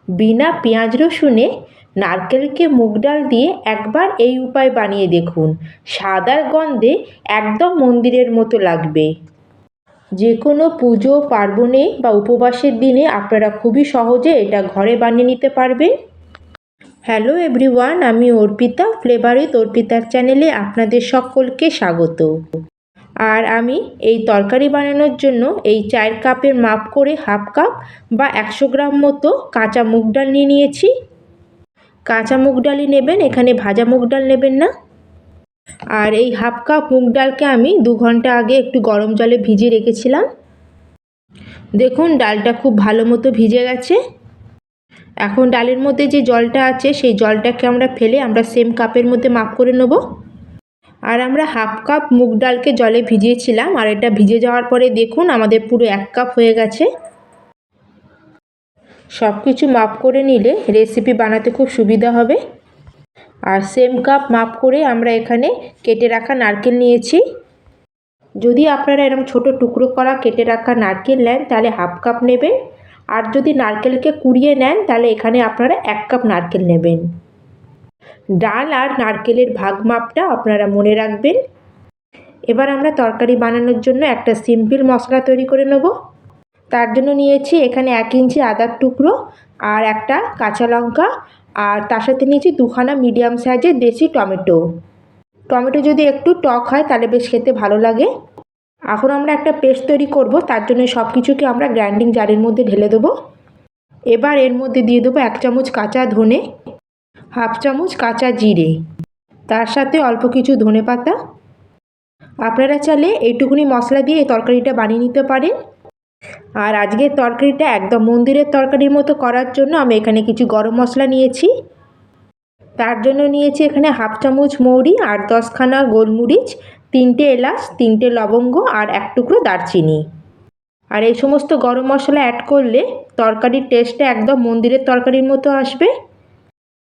বিনা পেঁয়াজ রসুনে নারকেলকে মুগ ডাল দিয়ে একবার এই উপায় বানিয়ে দেখুন। সাদার গন্ধে একদম মন্দিরের মতো লাগবে। যে কোনো পুজো পার্বণে বা উপবাসের দিনে আপনারা খুবই সহজে এটা ঘরে বানিয়ে নিতে পারবেন। হ্যালো এভরিওয়ান, আমি অর্পিতা, ফ্লেভার উইথ অর্পিতার চ্যানেলে আপনাদের সকলকে স্বাগত। আর আমি এই তরকারি বানানোর জন্য এই 4 কাপের মাপ করে হাফ কাপ বা 100 গ্রাম মতো কাঁচা মুগ ডাল নিয়ে নিয়েছি। কাঁচা মুগ ডালই নেবেন, এখানে ভাজা মুগ ডাল নেবেন না। আর এই হাফ কাপ মুগ ডালকে আমি 2 ঘন্টা আগে একটু গরম জলে ভিজিয়ে রেখেছিলাম। দেখুন ডালটা খুব ভালো মতো ভিজে গেছে। এখন ডালের মধ্যে যে জলটা আছে সেই জলটাকে আমরা ফেলে আমরা সেম কাপের মধ্যে মাপ করে নেব। আর আমরা হাফ কাপ মুগ ডালকে জলে ভিজিয়েছিলাম, আর এটা ভিজে যাওয়ার পরে দেখুন আমাদের পুরো 1 কাপ হয়ে গেছে। সব কিছু মাপ করে নিলে রেসিপি বানাতে খুব সুবিধা হবে। আর সেম কাপ মাপ করে আমরা এখানে কেটে রাখা নারকেল নিয়েছি। যদি আপনারা এরকম ছোট টুকরো করা কেটে রাখা নারকেল নেন তাহলে হাফ কাপ নেবেন, আর যদি নারকেলকে কুড়িয়ে নেন তাহলে এখানে আপনারা 1 কাপ নারকেল নেবেন। ডাল আর নারকেলের ভাগ মাপটা আপনারা মনে রাখবেন। এবার আমরা তরকারি বানানোর জন্য একটা সিম্পল মশলা তৈরি করে নেব। তার জন্য নিয়েছি এখানে 1 ইঞ্চি আদার টুকরো আর একটা কাঁচা লঙ্কা, আর তার সাথে নিয়েছি 2খানা মিডিয়াম সাইজের দেশি টমেটো। টমেটো যদি একটু টক হয় তাহলে বেশ খেতে ভালো লাগে। এখন আমরা একটা পেস্ট তৈরি করব, তার জন্য সব কিছুকে আমরা গ্রাইন্ডিং জারের মধ্যে ঢেলে দেবো। এবার এর মধ্যে দিয়ে দেবো 1 চামচ কাঁচা ধনে, হাফ চামচ কাঁচা জিরে, তার সাথে অল্প কিছু ধনে পাতা। আপনারা চাইলে এইটুকুনি মশলা দিয়ে এই তরকারিটা বানিয়ে নিতে পারেন। আর আজকের তরকারিটা একদম মন্দিরের তরকারির মতো করার জন্য আমি এখানে কিছু গরম মশলা নিয়েছি। তার জন্য নিয়েছি এখানে হাফ চামচ মৌরি, 8-10খানা গোলমরিচ, 3টে এলাচ, 3টে লবঙ্গ আর 1 টুকরো দারচিনি। আর এই সমস্ত গরম মশলা অ্যাড করলে তরকারির টেস্টটা একদম মন্দিরের তরকারির মতো আসবে।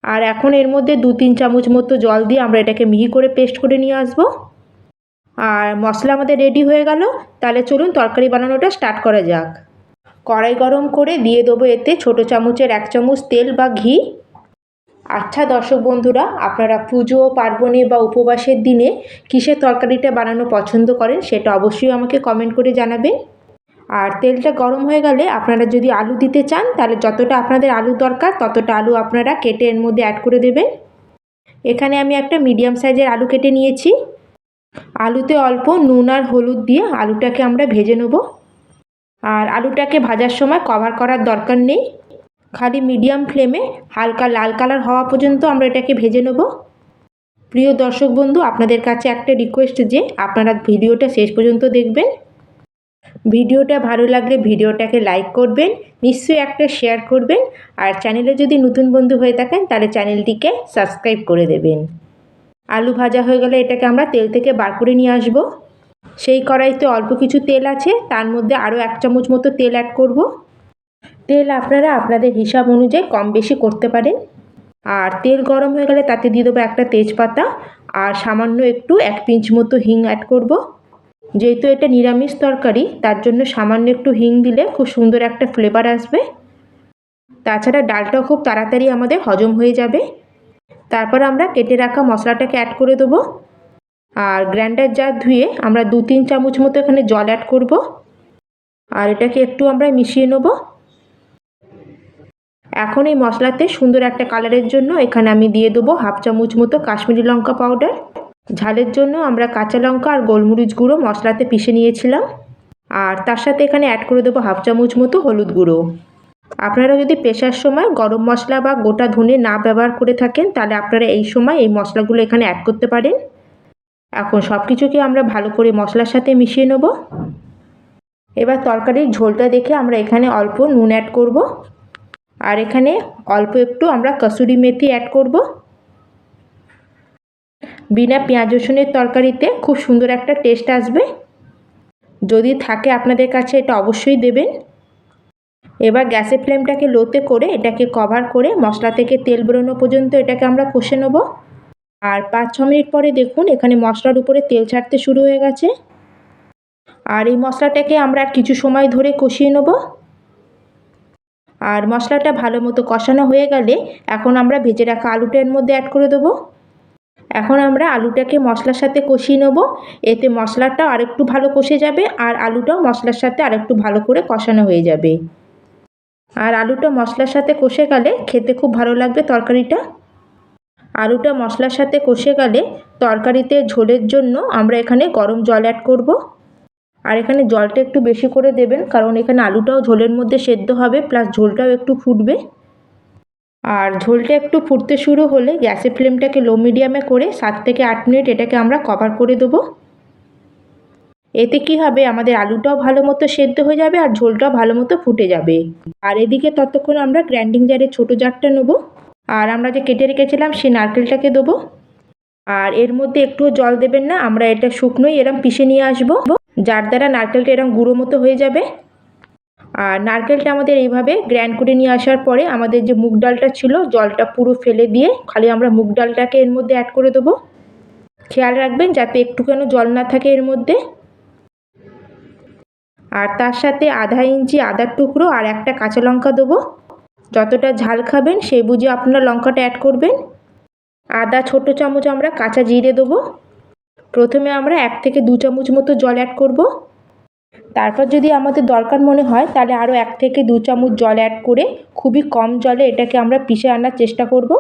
আর এখন এর মধ্যে 2-3 চামচ মতো জল দিয়ে আমরা এটাকে মিহি করে পেস্ট করে নিয়ে আসবো। আর মশলা আমাদের রেডি হয়ে গেল। তাহলে চলুন তরকারি বানানোটা স্টার্ট করা যাক। কড়াই গরম করে দিয়ে দেবো এতে ছোটো চামচের 1 চামচ তেল বা ঘি। আচ্ছা দর্শক বন্ধুরা, আপনারা পুজো পার্বণে বা উপবাসের দিনে কিসের তরকারিটা বানানো পছন্দ করেন সেটা অবশ্যই আমাকে কমেন্ট করে জানাবেন। আর তেলটা গরম হয়ে গেলে আপনারা যদি আলু দিতে চান তাহলে যতটা আপনাদের আলু দরকার ততটা আলু আপনারা কেটে এর মধ্যে অ্যাড করে দেবেন। এখানে আমি একটা মিডিয়াম সাইজের আলু কেটে নিয়েছি। আলুতে অল্প নুন আর হলুদ দিয়ে আলুটাকে আমরা ভেজে নেব। আর আলুটাকে ভাজার সময় কভার করার দরকার নেই, খালি মিডিয়াম ফ্লেমে হালকা লাল কালার হওয়া পর্যন্ত আমরা এটাকে ভেজে নেব। প্রিয় দর্শক বন্ধু, আপনাদের কাছে একটা রিকোয়েস্ট যে আপনারা ভিডিওটা শেষ পর্যন্ত দেখবেন। ভিডিওটা ভালো লাগলে ভিডিওটাকে লাইক করবেন, নিশ্চয়ই একটা শেয়ার করবেন, আর চ্যানেলে যদি নতুন বন্ধু হয়ে থাকেন তাহলে চ্যানেলটিকে সাবস্ক্রাইব করে দেবেন। আলু ভাজা হয়ে গেলে এটাকে আমরা তেল থেকে বার করে নিয়ে আসব। সেই কড়াইতে অল্প কিছু তেল আছে, তার মধ্যে আরও 1 চামচ মতো তেল অ্যাড করব। তেল আপনারা আপনাদের হিসাব অনুযায়ী কম বেশি করতে পারেন। আর তেল গরম হয়ে গেলে তাতে দিয়ে দেবো একটা তেজপাতা আর সামান্য একটু 1 পিঞ্চ মতো হিং অ্যাড করব। যেহেতু এটা নিরামিষ তরকারি তার জন্য সামান্য একটু হিং দিলে খুব সুন্দর একটা ফ্লেভার আসবে। তাছাড়া ডালটাও খুব তাড়াতাড়ি আমাদের হজম হয়ে যাবে। তারপর আমরা কেটে রাখা মশলাটাকে অ্যাড করে দেবো। আর গ্রাইন্ডার জার ধুয়ে আমরা 2-3 চামচ মতো এখানে জল অ্যাড করব। আর এটাকে একটু আমরা মিশিয়ে নেব। এখন এই মশলাতে সুন্দর একটা কালারের জন্য এখানে আমি দিয়ে দেবো হাফ চামচ মতো কাশ্মীরি লঙ্কা পাউডার। ঝালের জন্য আমরা কাঁচা লঙ্কা আর গোলমরিচ গুঁড়ো মশলাতে পিষে নিয়েছিলাম। আর তার সাথে এখানে অ্যাড করে দেবো হাফ চামচ মতো হলুদ গুঁড়ো। আপনারা যদি পেশার সময় গরম মশলা বা গোটা ধনে না ব্যবহার করে থাকেন তাহলে আপনারা এই সময় এই মশলাগুলো এখানে অ্যাড করতে পারেন। এখন সব কিছুকে আমরা ভালো করে মশলার সাথে মিশিয়ে নেব। এবার তরকারির ঝোলটা দেখে আমরা এখানে অল্প নুন অ্যাড করব। আর এখানে অল্প একটু আমরা কসুরি মেথি অ্যাড করব। বিনা পেঁয়াজ রসুনের তরকারিতে খুব সুন্দর একটা টেস্ট আসবে। যদি থাকে আপনাদের কাছে এটা অবশ্যই দেবেন। এবার গ্যাসের ফ্লেমটাকে লোতে করে এটাকে কভার করে মশলা থেকে তেল বেরোনো পর্যন্ত এটাকে আমরা কষে নেব। আর 5-6 মিনিট পরে দেখুন এখানে মশলার উপরে তেল ছাড়তে শুরু হয়ে গেছে। আর এই মশলাটাকে আমরা আর কিছু সময় ধরে কষিয়ে নেব। আর মশলাটা ভালো মতো কষানো হয়ে গেলে এখন আমরা ভেজে রাখা আলুটা এর মধ্যে অ্যাড করে দেবো। এখন আমরা আলুটাকে মশলার সাথে কষিয়ে নেব, এতে মশলাটা আরেকটু ভালো কষে যাবে আর আলুটাও মশলার সাথে আরেকটু ভালো করে কষানো হয়ে যাবে। আর আলুটা মশলার সাথে কষে গেলে খেতে খুব ভালো লাগবে তরকারিটা। আলুটা মশলার সাথে কষে গেলে তরকারিতে ঝোলের জন্য আমরা এখানে গরম জল অ্যাড করব। আর এখানে জলটা একটু বেশি করে দেবেন, কারণ এখানে আলুটাও ঝোলের মধ্যে সেদ্ধ হবে, প্লাস ঝোলটাও একটু ফুটবে। আর ঝোলটা একটু ফুটতে শুরু হলে গ্যাসের ফ্লেমটাকে লো মিডিয়ামে করে 7 থেকে 8 মিনিট এটাকে আমরা কভার করে দেবো। এতে কি হবে, আমাদের আলুটাও ভালো মতো সেদ্ধ হয়ে যাবে আর ঝোলটাও ভালো মতো ফুটে যাবে। আর এদিকে ততক্ষণ আমরা গ্রাইন্ডিং জারের ছোটো জারটা নেবো, আর আমরা যে কেটে রেখেছিলাম সেই নারকেলটাকে দেবো। আর এর মধ্যে একটুও জল দেবেন না, আমরা এটা শুকনোই এরম পিষে নিয়ে আসবো, যার দ্বারা নারকেলটা এরম গুঁড়ো মতো হয়ে যাবে। আর নারকেলটা আমাদের এইভাবে গ্রাইন্ড করে নিয়ে আসার পরে আমাদের যে মুগ ডালটা ছিল জলটা পুরো ফেলে দিয়ে খালি আমরা মুগ ডালটাকে এর মধ্যে অ্যাড করে দেবো। খেয়াল রাখবেন যাতে একটুখানি জল না থাকে এর মধ্যে। আর তার সাথে আধা ইঞ্চি আদার টুকরো আর একটা কাঁচা লঙ্কা দেবো। যতটা ঝাল খাবেন সেই বুঝে আপনারা লঙ্কাটা অ্যাড করবেন। আদা ছোটো চামচ আমরা কাঁচা জিরে দেবো। প্রথমে আমরা 1 থেকে 2 চামচ মতো জল অ্যাড করব। তারপর যদি আমাদের দরকার মনে হয় তাহলে আরও 1 থেকে 2 চামচ জল অ্যাড করে খুবই কম জলে এটাকে আমরা পিষে আনার চেষ্টা করব।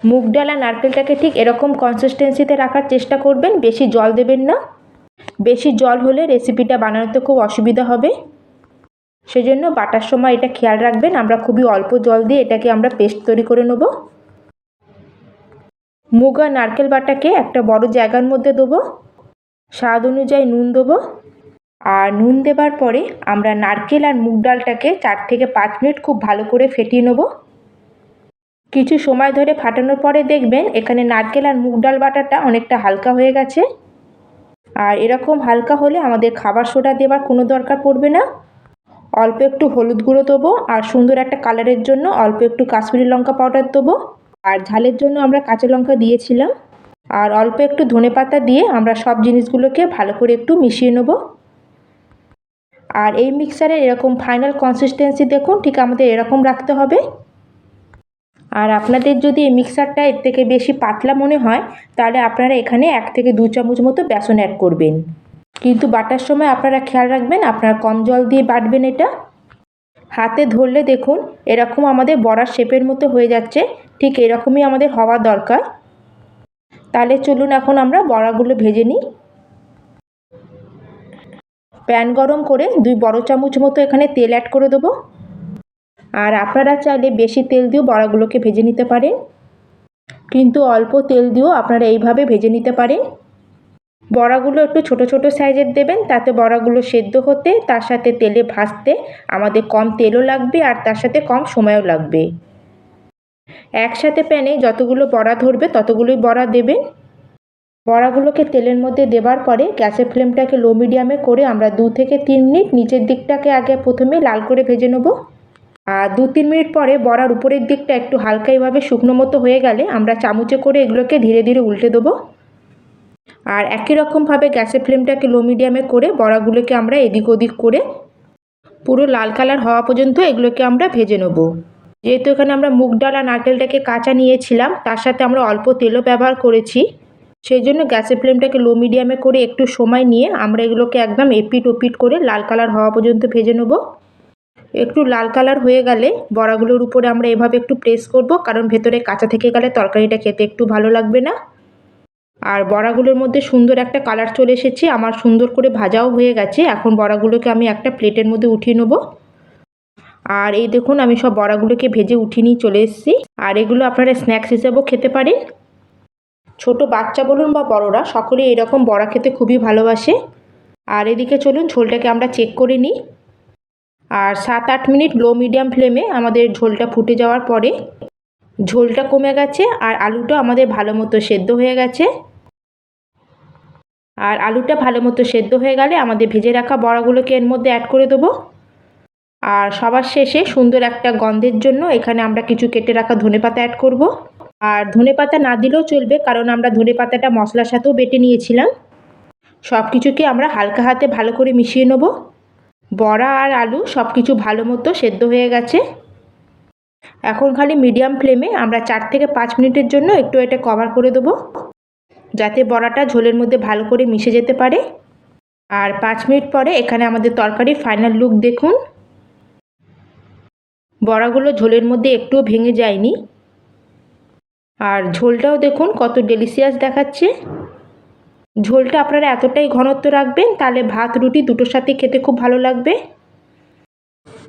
মুগ ডাল আর নারকেলটাকে ঠিক এরকম কনসিস্টেন্সিতে রাখার চেষ্টা করবেন, বেশি জল দেবেন না। বেশি জল হলে রেসিপিটা বানানোতে খুব অসুবিধা হবে, সেজন্য বাটার সময় এটা খেয়াল রাখবেন। আমরা খুবই অল্প জল দিয়ে এটাকে আমরা পেস্ট তৈরি করে নেব। মুগ আর নারকেল বাটাকে একটা বড় জায়গার মধ্যে দেবো। স্বাদ অনুযায়ী নুন দেবো। আর নুন দেবার পরে আমরা নারকেল আর মুগ ডালটাকে 4 থেকে 5 মিনিট খুব ভালো করে ফেটিয়ে নেব। কিছু সময় ধরে ফাটানোর পরে দেখবেন এখানে নারকেল আর মুগ ডাল বাটাটা অনেকটা হালকা হয়ে গেছে। আর এরকম হালকা হলে আমাদের খাবার সোডা দেওয়ার কোনো দরকার পড়বে না। অল্প একটু হলুদ গুঁড়ো দেবো, আর সুন্দর একটা কালারের জন্য অল্প একটু কাশ্মীরি লঙ্কা পাউডার দেবো। আর ঝালের জন্য আমরা কাঁচা লঙ্কা দিয়েছিলাম। আর অল্প একটু ধনেপাতা দিয়ে আমরা সব জিনিসগুলোকে ভালো করে একটু মিশিয়ে নেব। আর এই মিক্সারের এরকম ফাইনাল কনসিস্টেন্সি দেখুন, ঠিক আমাদের এরকম রাখতে হবে। আর আপনাদের যদি এই মিক্সারটা এর থেকে বেশি পাতলা মনে হয় তাহলে আপনারা এখানে 1 থেকে 2 চামচ মতো বেসন অ্যাড করবেন, কিন্তু বাটার সময় আপনারা খেয়াল রাখবেন আপনারা কম জল দিয়ে বাটবেন এটা। হাতে ধরলে দেখুন এরকম আমাদের বড়ার শেপের মতো হয়ে যাচ্ছে, ঠিক এরকমই আমাদের হওয়া দরকার। তাহলে চলুন এখন আমরা বড়াগুলো ভেজে নিই। প্যান গরম করে 2 বড় চামচ মতো এখানে তেল অ্যাড করে দেবো। আর আপনারা চাইলে বেশি তেল দিয়েও বড়াগুলোকে ভেজে নিতে পারেন, কিন্তু অল্প তেল দিয়েও আপনারা এইভাবে ভেজে নিতে পারেন। বড়াগুলো একটু ছোট ছোট সাইজের দেবেন, তাতে বড়াগুলো সেদ্ধ হতে তার সাথে তেলে ভাজতে আমাদের কম তেলও লাগবে আর তার সাথে কম সময়ও লাগবে। একসাথে প্যানে যতগুলো বড়া ধরবে ততগুলোই বড়া দেবেন। বড়াগুলোকে তেলের মধ্যে দেবার পরে গ্যাসের ফ্লেমটাকে লো মিডিয়ামে করে আমরা 2 থেকে 3 মিনিট নিচের দিকটাকে আগে প্রথমে লাল করে ভেজে নেব। আর 2-3 মিনিট পরে বড়ার উপরের দিকটা একটু হালকা এভাবে শুকনো মতো হয়ে গেলে আমরা চামচে করে এগুলোকে ধীরে ধীরে উল্টে দেবো। আর একই রকমভাবে গ্যাসের ফ্লেমটাকে লো মিডিয়ামে করে বড়াগুলোকে আমরা এদিক ওদিক করে পুরো লাল কালার হওয়া পর্যন্ত এগুলোকে আমরা ভেজে নেব। যেহেতু এখানে আমরা মুগ ডাল আর নারকেলটাকে কাঁচা নিয়েছিলাম, তার সাথে আমরা অল্প তেলও ব্যবহার করেছি, সেই জন্য গ্যাসের ফ্লেমটাকে লো মিডিয়ামে করে একটু সময় নিয়ে আমরা এগুলোকে একদম এপিট ওপিট করে লাল কালার হওয়া পর্যন্ত ভেজে নেব। একটু লাল কালার হয়ে গেলে বড়াগুলোর উপরে আমরা এভাবে একটু প্রেস করব, কারণ ভেতরে কাঁচা থেকে গেলে তরকারিটা খেতে একটু ভালো লাগবে না। আর বড়াগুলোর মধ্যে সুন্দর একটা কালার চলে এসেছে, আমার সুন্দর করে ভাজাও হয়ে গেছে। এখন বড়াগুলোকে আমি একটা প্লেটের মধ্যে উঠিয়ে নেব। আর এই দেখুন আমি সব বড়াগুলোকে ভেজে উঠিয়ে নিয়ে চলে এসেছি। আর এগুলো আপনারা স্ন্যাক্স হিসেবেও খেতে পারেন। ছোট বাচ্চা বলুন বা বড়রা সকলেই এরকম বড়া খেতে খুবই ভালোবাসে। আর এদিকে চলুন ঝোলটাকে আমরা চেক করে নিই। আর 7-8 মিনিট লো মিডিয়াম ফ্লেমে আমাদের ঝোলটা ফুটে যাওয়ার পরে ঝোলটা কমে গেছে আর আলুটা আমাদের ভালো মতো সেদ্ধ হয়ে গেছে। আর আলুটা ভালো মতো সেদ্ধ হয়ে গেলে আমাদের ভেজে রাখা বড়াগুলোকে এর মধ্যে অ্যাড করে দেবো। আর সবার শেষে সুন্দর একটা গন্ধের জন্য এখানে আমরা কিছু কেটে রাখা ধনেপাতা অ্যাড করব। আর ধনেপাতা না দিলেও চলবে, কারণ আমরা ধনেপাতাটা মশলার সাথেও বেটে নিয়েছিলাম। সব কিছুকে আমরা হালকা হাতে ভালো করে মিশিয়ে নেব। বড়া আর আলু সব কিছু ভালো মতো সেদ্ধ হয়ে গেছে। এখন খালি মিডিয়াম ফ্লেমে আমরা 4 থেকে 5 মিনিটের জন্য একটু এটা কভার করে দেবো, যাতে বড়াটা ঝোলের মধ্যে ভালো করে মিশে যেতে পারে। আর 5 মিনিট পরে এখানে আমাদের তরকারির ফাইনাল লুক দেখুন। বড়াগুলো ঝোলের মধ্যে একটুও ভেঙে যায়নি, আর ঝোলটাও দেখুন কত ডেলিশিয়াস দেখাচ্ছে। ঝোলটা আপনারা এতটাই ঘনত্ব রাখবেন, তাহলে ভাত রুটি দুটোর সাথে খেতে খুব ভালো লাগবে।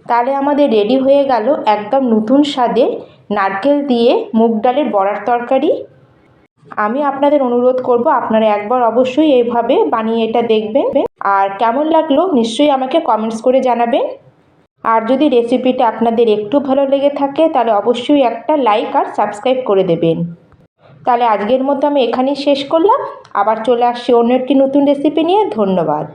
তাহলে আমাদের রেডি হয়ে গেল একদম নতুন স্বাদের নারকেল দিয়ে মুগ ডালের বড়ার তরকারি। আমি আপনাদের অনুরোধ করব আপনারা একবার অবশ্যই এইভাবে বানিয়ে এটা দেখবেন, আর কেমন লাগলো নিশ্চয়ই আমাকে কমেন্টস করে জানাবেন। আর যদি রেসিপিটা আপনাদের একটু ভালো লেগে থাকে তাহলে অবশ্যই একটা লাইক আর সাবস্ক্রাইব করে দেবেন। তাহলে আজকের মতো আমি এখানেই শেষ করলাম, আবার চলে আসছি অন্য একটি নতুন রেসিপি নিয়ে। ধন্যবাদ।